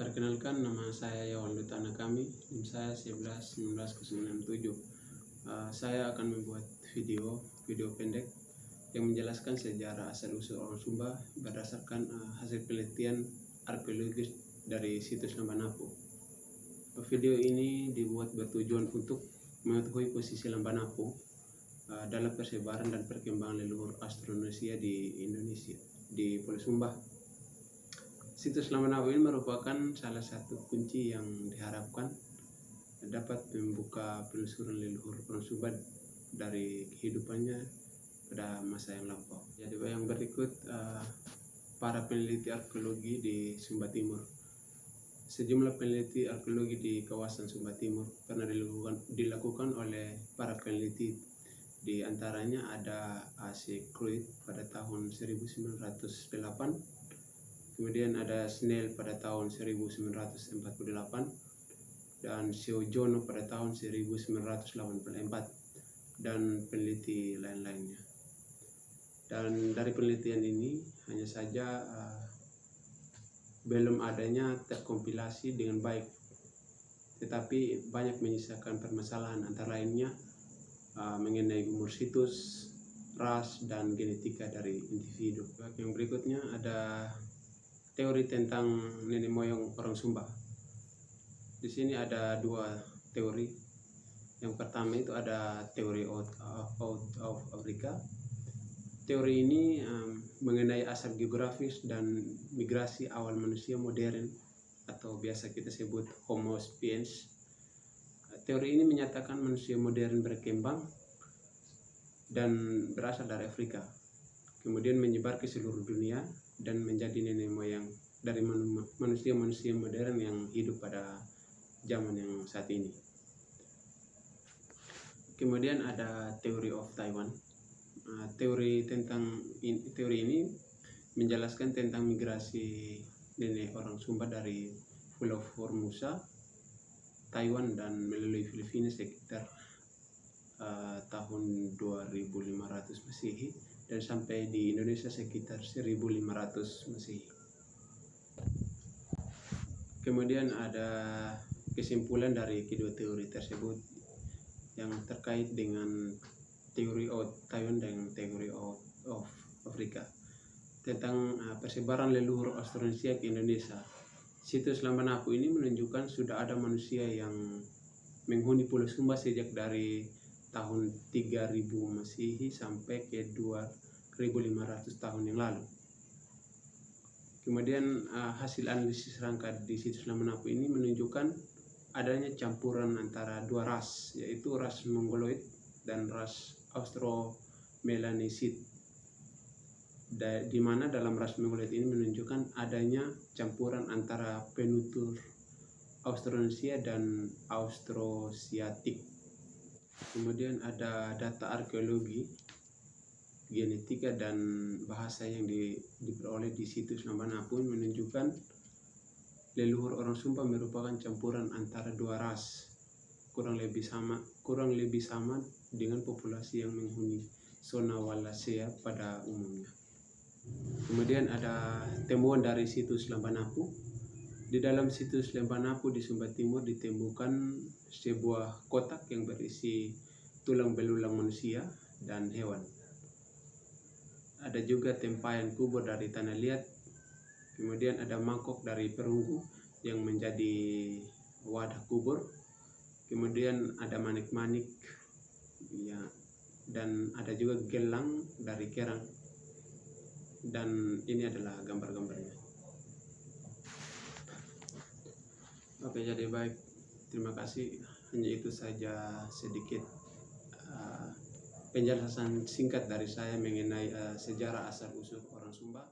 Perkenalkan, nama saya Yawan Lutana Kami, NIM saya 11 19 067. Saya akan membuat video pendek yang menjelaskan sejarah asal-usul orang Sumba berdasarkan hasil penelitian arkeologis dari situs Lambanapu. Video ini dibuat bertujuan untuk mengetahui posisi Lambanapu dalam persebaran dan perkembangan leluhur Austronesia di Indonesia, di Pulau Sumba. Situs Lambanapu ini merupakan salah satu kunci yang diharapkan dapat membuka penelusuran leluhur orang Sumba dari kehidupannya pada masa yang lampau. Jadi yang berikut para peneliti arkeologi di Sumba Timur. Sejumlah peneliti arkeologi di kawasan Sumba Timur pernah dilakukan oleh para peneliti. Di antaranya ada A.C. Kruit pada tahun 1908. Kemudian ada Snell pada tahun 1948 dan Siojono pada tahun 1984 dan peneliti lain-lainnya. Dan dari penelitian ini hanya saja belum adanya terkompilasi dengan baik, tetapi banyak menyisakan permasalahan antara lainnya mengenai umur situs, ras, dan genetika dari individu. Yang berikutnya ada teori tentang nenek moyang orang Sumba. Di sini ada dua teori. Yang pertama itu ada teori out of Africa. Teori ini mengenai asal geografis dan migrasi awal manusia modern atau biasa kita sebut Homo sapiens. Teori ini menyatakan manusia modern berkembang dan berasal dari Afrika, kemudian menyebar ke seluruh dunia dan menjadi nenek moyang dari manusia-manusia modern yang hidup pada zaman yang saat ini. Kemudian ada teori of Taiwan. Teori ini menjelaskan tentang migrasi nenek orang Sumba dari Pulau Formosa, Taiwan, dan melalui Filipina sekitar tahun 2500 Masehi dan sampai di Indonesia sekitar 1500 Masehi. Kemudian ada kesimpulan dari kedua teori tersebut yang terkait dengan teori of Taiwan dan teori of Afrika tentang persebaran leluhur Austronesia ke Indonesia. Situs Lambanapu ini menunjukkan sudah ada manusia yang menghuni Pulau Sumba sejak dari tahun 3000 Masehi sampai ke 2500 tahun yang lalu. Kemudian hasil analisis rangka di situs Lambanapu ini menunjukkan adanya campuran antara dua ras, yaitu ras Mongoloid dan ras Austro-Melanesid, di mana dalam ras Mongoloid ini menunjukkan adanya campuran antara penutur Austronesia dan Austrosiatik. Kemudian ada data arkeologi, genetika, dan bahasa yang diperoleh di situs Lambanapu menunjukkan leluhur orang Sumba merupakan campuran antara dua ras, kurang lebih sama dengan populasi yang menghuni zona Wallacea pada umumnya. Kemudian ada temuan dari situs Lambanapu. Di dalam situs Lambanapu di Sumba Timur ditemukan sebuah kotak yang berisi tulang belulang manusia dan hewan. Ada juga tempayan kubur dari tanah liat. Kemudian ada mangkok dari perunggu yang menjadi wadah kubur. Kemudian ada manik-manik, ya, dan ada juga gelang dari kerang. Dan ini adalah gambar-gambarnya. Oke, jadi baik, terima kasih. Hanya itu saja sedikit penjelasan singkat dari saya mengenai sejarah asal-usul orang Sumba.